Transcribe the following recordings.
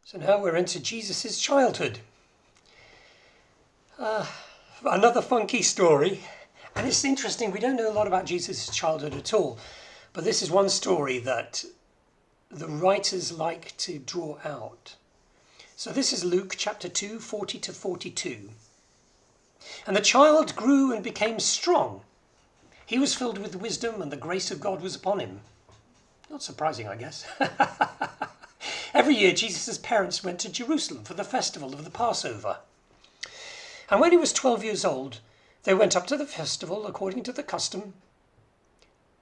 So now we're into Jesus' childhood. Another funky story. And it's interesting, we don't know a lot about Jesus' childhood at all. But this is one story that the writers like to draw out. So this is Luke chapter 2, 40 to 42. And the child grew and became strong. He was filled with wisdom, and the grace of God was upon him. Not surprising, I guess. Every year, Jesus' parents went to Jerusalem for the festival of the Passover. And when he was 12 years old, they went up to the festival according to the custom.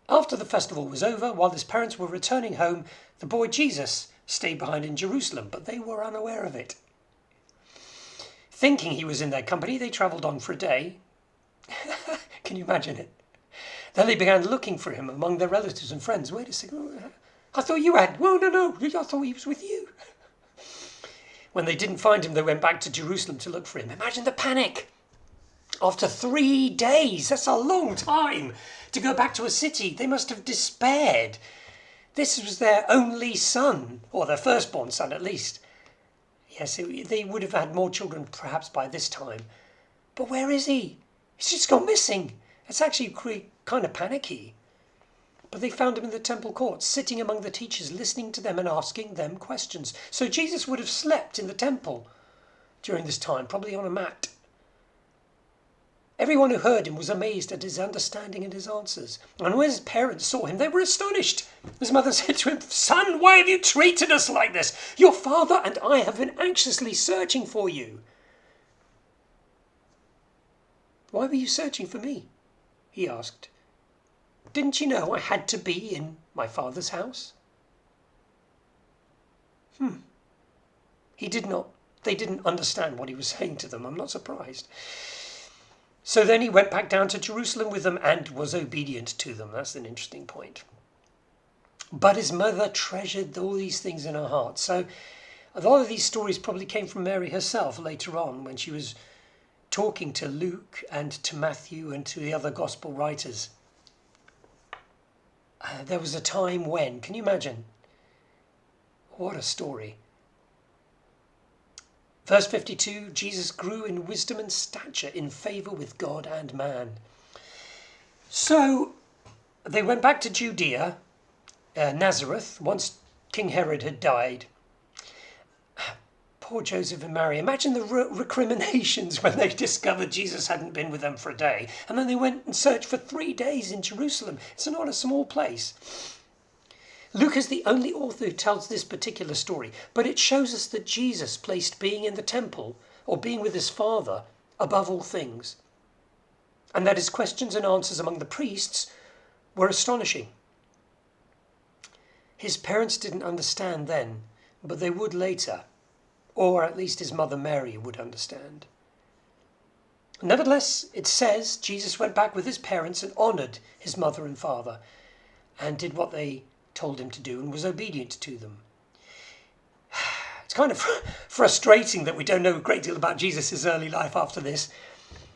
After the festival was over, while his parents were returning home, the boy Jesus stayed behind in Jerusalem, but they were unaware of it. Thinking he was in their company, they travelled on for a day. Can you imagine it? Then they began looking for him among their relatives and friends. Wait a second. I thought you had. Well, no. I thought he was with you. When they didn't find him, they went back to Jerusalem to look for him. Imagine the panic. After 3 days, that's a long time to go back to a city. They must have despaired. This was their only son, or their firstborn son at least. Yes, they would have had more children perhaps by this time. But where is he? He's just gone missing. It's actually kind of panicky. But they found him in the temple courts, sitting among the teachers, listening to them and asking them questions. So Jesus would have slept in the temple during this time, probably on a mat. Everyone who heard him was amazed at his understanding and his answers. And when his parents saw him, they were astonished. His mother said to him, "Son, why have you treated us like this? Your father and I have been anxiously searching for you." "Why were you searching for me?" he asked. "Didn't you know I had to be in my father's house?" They didn't understand what he was saying to them. I'm not surprised. So then he went back down to Jerusalem with them and was obedient to them. That's an interesting point. But his mother treasured all these things in her heart. So a lot of these stories probably came from Mary herself later on when she was talking to Luke and to Matthew and to the other gospel writers. There was a time when, can you imagine? What a story. Verse 52, Jesus grew in wisdom and stature, in favour with God and man. So they went back to Judea, Nazareth, once King Herod had died. Poor Joseph and Mary. Imagine the recriminations when they discovered Jesus hadn't been with them for a day. And then they went and searched for 3 days in Jerusalem. It's not a small place. Luke is the only author who tells this particular story, but it shows us that Jesus placed being in the temple or being with his Father above all things, and that his questions and answers among the priests were astonishing. His parents didn't understand then, but they would later, or at least his mother Mary would understand. Nevertheless, it says Jesus went back with his parents and honoured his mother and father and did what they told him to do and was obedient to them. It's kind of frustrating that we don't know a great deal about Jesus' early life after this,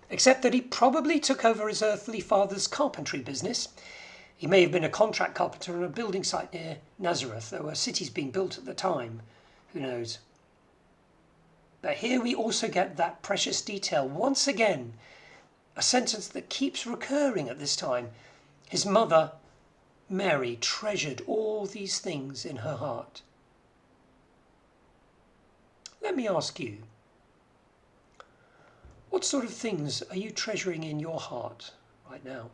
except that he probably took over his earthly father's carpentry business. He may have been a contract carpenter on a building site near Nazareth. There were cities being built at the time. Who knows? But here we also get that precious detail once again, a sentence that keeps recurring at this time. His mother Mary treasured all these things in her heart. Let me ask you, what sort of things are you treasuring in your heart right now?